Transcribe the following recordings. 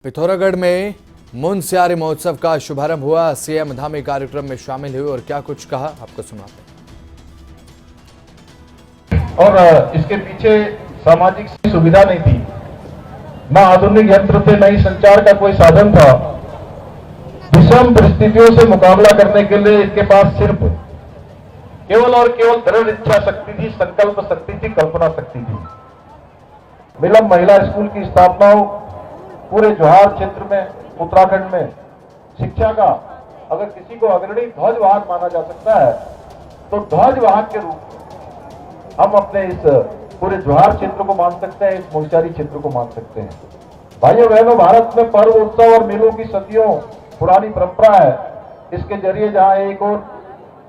पिथौरागढ़ में मुनस्यारी महोत्सव का शुभारंभ हुआ। सीएम धामी कार्यक्रम में शामिल हुए और क्या कुछ कहा आपको सुनाते हैं। और इसके पीछे सामाजिक सुविधा नहीं थी, न आधुनिक यंत्र थे, न ही संचार का कोई साधन था। विषम परिस्थितियों से मुकाबला करने के लिए इसके पास सिर्फ केवल और केवल दृढ़ इच्छा शक्ति थी, संकल्प शक्ति थी, कल्पना शक्ति थी। मिलम महिला स्कूल की स्थापना हो, पूरे जोहार क्षेत्र में, उत्तराखंड में शिक्षा का अगर किसी को अग्रणी ध्वजवाहक माना जा सकता है तो ध्वजवाहक के रूप में हम अपने इस पूरे जोहार क्षेत्र को मान सकते हैं, इस मुनस्यारी क्षेत्र को मान सकते हैं। भाइयों बहनों, भारत में पर्व, उत्सव और मेलों की सदियों पुरानी परंपरा है। इसके जरिए जहां एक और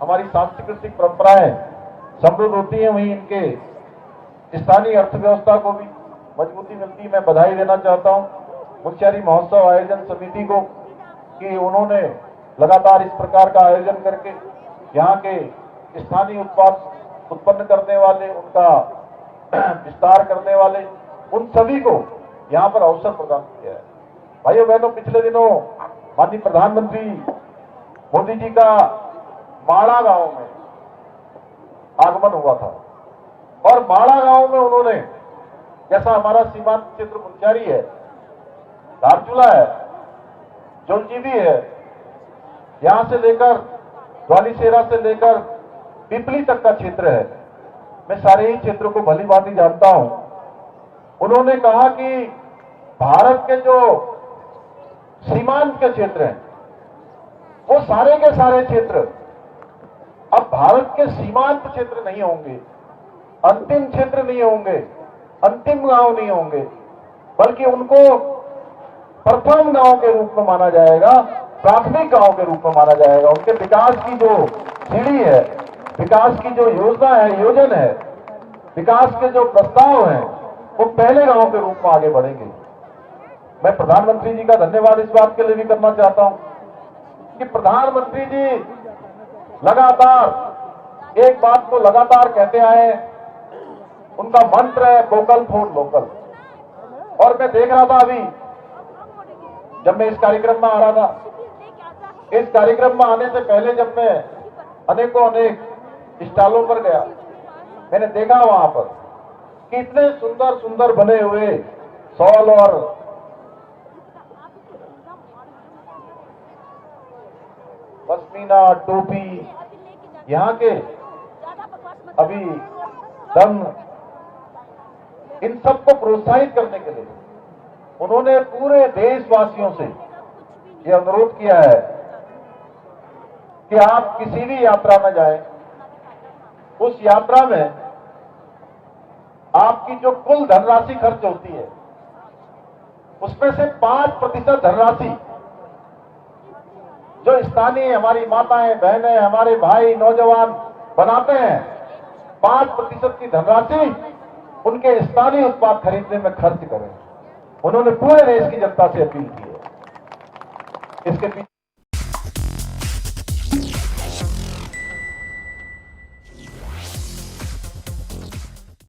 हमारी सांस्कृतिक परंपराएं समृद्ध होती हैं, वहीं इनके स्थानीय अर्थव्यवस्था को भी मजबूती मिलती है। मैं बधाई देना चाहता हूं मुनस्यारी महोत्सव आयोजन समिति को कि उन्होंने लगातार इस प्रकार का आयोजन करके यहाँ के स्थानीय उत्पाद उत्पन्न करने वाले, उनका विस्तार करने वाले, उन सभी को यहाँ पर अवसर प्रदान किया है। भाइयों बहनों, पिछले दिनों माननीय प्रधानमंत्री मोदी जी का माड़ा गांव में आगमन हुआ था और माड़ा गांव में उन्होंने, जैसा हमारा सीमांत क्षेत्र मुनस्यारी है, धारचूला है, जोलजीबी है, यहां से लेकर ग्वालीसेरा से लेकर पिपली तक का क्षेत्र है, मैं सारे ही क्षेत्रों को भली भांति जानता हूं। उन्होंने कहा कि भारत के जो सीमांत के क्षेत्र हैं, वो सारे के सारे क्षेत्र अब भारत के सीमांत क्षेत्र नहीं होंगे, अंतिम क्षेत्र नहीं होंगे, अंतिम गांव नहीं होंगे, बल्कि उनको प्रथम गांव के रूप में माना जाएगा, प्राथमिक गांव के रूप में माना जाएगा। उनके विकास की जो सीढ़ी है, विकास की जो योजना है, योजन है, विकास के जो प्रस्ताव हैं, वो पहले गांव के रूप में आगे बढ़ेंगे। मैं प्रधानमंत्री जी का धन्यवाद इस बात के लिए भी करना चाहता हूं कि प्रधानमंत्री जी लगातार एक बात को लगातार कहते आए, उनका मंत्र है वोकल फॉर लोकल। और मैं देख रहा था अभी जब मैं इस कार्यक्रम में आ रहा था, इस कार्यक्रम में आने से पहले जब मैं अनेकों अनेक स्टॉलों पर गया, मैंने देखा वहां पर कि इतने सुंदर सुंदर बने हुए शॉल और पश्मीना, टोपी, यहाँ के अभी दम, इन सबको प्रोत्साहित करने के लिए उन्होंने पूरे देशवासियों से यह अनुरोध किया है कि आप किसी भी यात्रा में जाएं, उस यात्रा में आपकी जो कुल धनराशि खर्च होती है, उसमें से 5% धनराशि जो स्थानीय हमारी माताएं, बहनें, हमारे भाई, नौजवान बनाते हैं, 5% की धनराशि उनके स्थानीय उत्पाद खरीदने में खर्च करें। उन्होंने पूरे देश की जनता से अपील की है। इसके पीछे